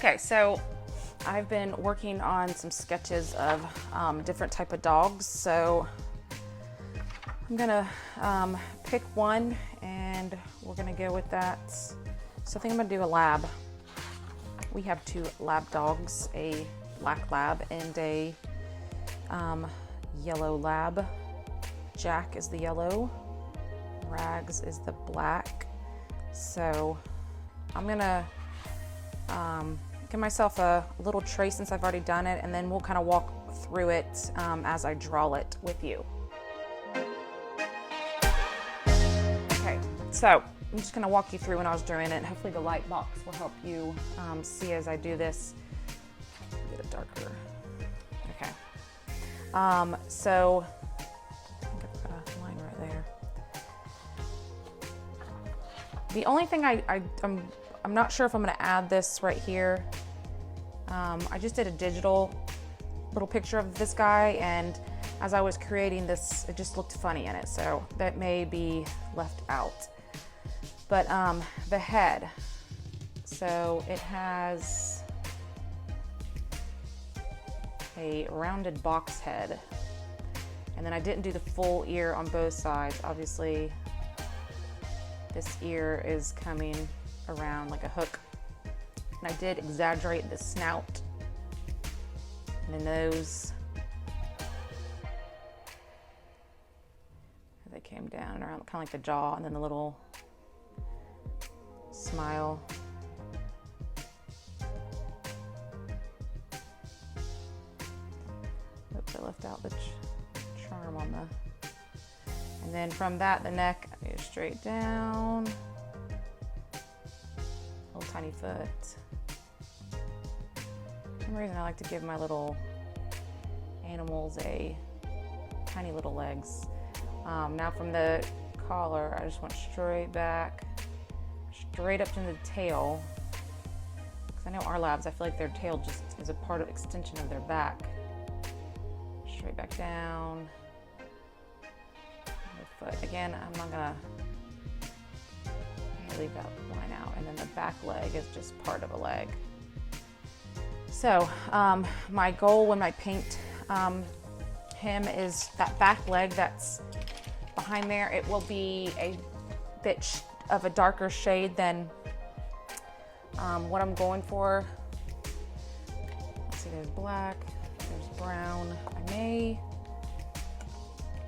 Okay, so I've been working on some sketches of different type of dogs. So I'm gonna pick one and we're gonna go with that. So I think I'm gonna do a lab. We have two lab dogs, a black lab and a yellow lab. Jack is the yellow, Rags is the black. So I'm gonna give myself a little trace since I've already done it, and then we'll kind of walk through it as I draw it with you. Okay, so I'm just gonna walk you through when I was drawing it. Hopefully the light box will help you see as I do this. Get it darker. Okay. So I think I've got a line right there. The only thing I'm not sure if I'm gonna add this right here. I just did a digital little picture of this guy, and as I was creating this, it just looked funny in it, so that may be left out. But the head, so it has a rounded box head, and then I didn't do the full ear on both sides. Obviously, this ear is coming around like a hook. And I did exaggerate the snout and the nose. They came down around kind of like the jaw, and then the little smile. Oops, I left out the charm on the, and then from that, the neck, I go straight down. Little tiny foot. For some reason I like to give my little animals a tiny little legs. Now from the collar, I just went straight back, straight up to the tail. Because I know our labs, I feel like their tail just is a part of extension of their back. Straight back down. The foot. Again, I'm not gonna leave that line out, and then the back leg is just part of a leg. So my goal when I paint him is that back leg that's behind there. It will be a bit of a darker shade than what I'm going for. Let's see, there's black, there's brown. I may,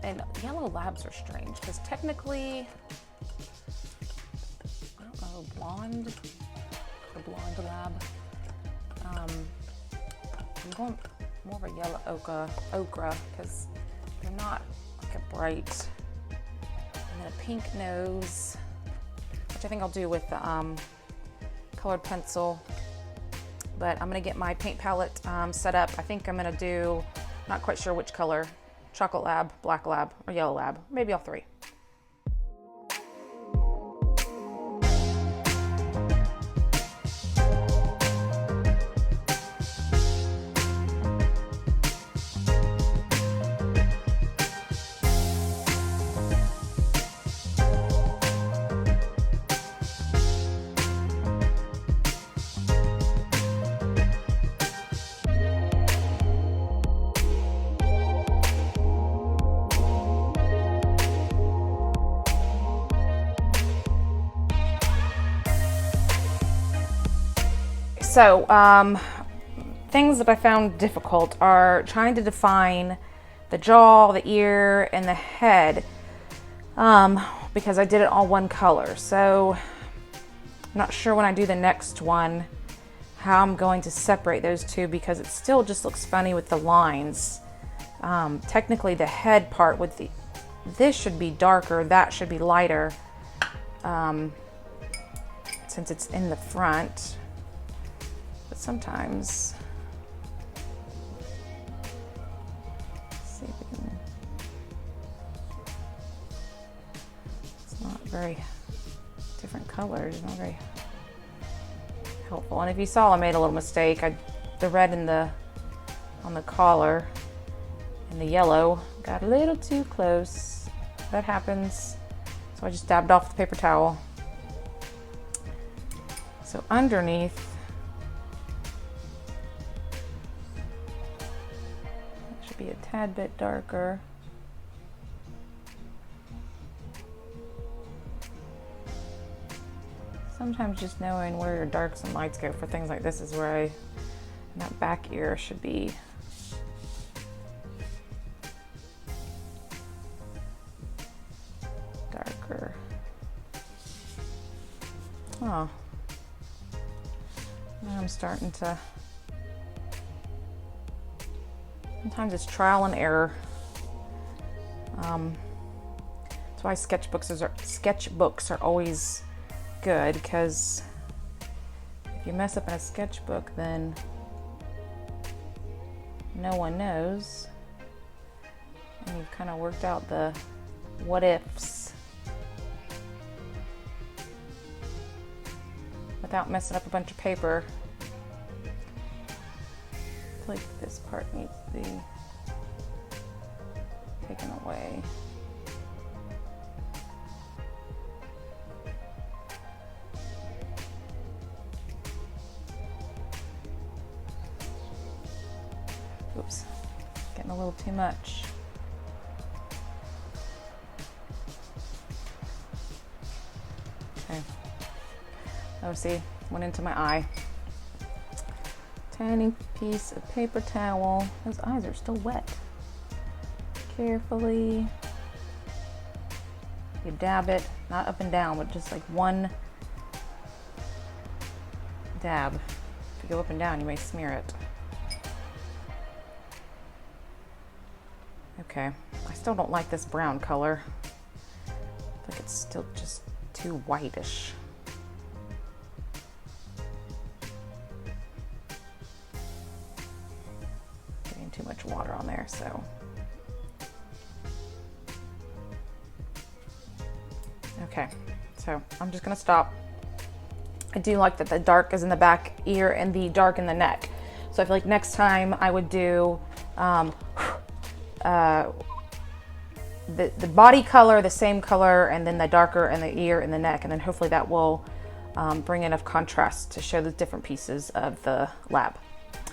and yellow labs are strange because technically, blonde, the blonde lab. I'm going more of a yellow ochre because they're not like a bright. And then a pink nose, which I think I'll do with the colored pencil. But I'm gonna get my paint palette set up. I think I'm gonna do, not quite sure which color, chocolate lab, black lab, or yellow lab, maybe all three. So things that I found difficult are trying to define the jaw, the ear, and the head because I did it all one color. So I'm not sure when I do the next one how I'm going to separate those two because it still just looks funny with the lines. Technically the head part with this should be darker, that should be lighter since it's in the front. But sometimes, let's see if we can, it's not very different colors, not very helpful. And if you saw, I made a little mistake. The red in on the collar and the yellow got a little too close. That happens. So I just dabbed off the paper towel. So underneath, tad bit darker. Sometimes just knowing where your darks and lights go for things like this is where that back ear should be. Darker. Oh. Now I'm starting to, sometimes it's trial and error. That's why sketchbooks are always good, because if you mess up in a sketchbook, then no one knows, and you've kind of worked out the what ifs without messing up a bunch of paper. I feel like this part needs to be taken away. Oops, getting a little too much. Okay. Oh, see, went into my eye. Tiny piece of paper towel. Those eyes are still wet. Carefully. You dab it, not up and down, but just like one dab. If you go up and down, you may smear it. Okay, I still don't like this brown color. I feel like it's still just too whitish. Getting too much water on there, so. Okay, so I'm just gonna stop. I do like that the dark is in the back ear and the dark in the neck. So I feel like next time I would do the body color, the same color, and then the darker in the ear and the neck, and then hopefully that will bring enough contrast to show the different pieces of the lab.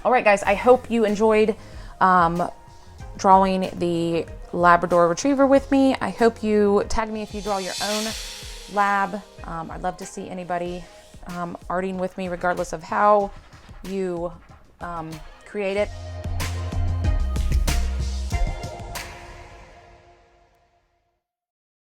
All right, guys, I hope you enjoyed drawing the Labrador Retriever with me. I hope you tag me if you draw your own lab. I'd love to see anybody arting with me, regardless of how you create it.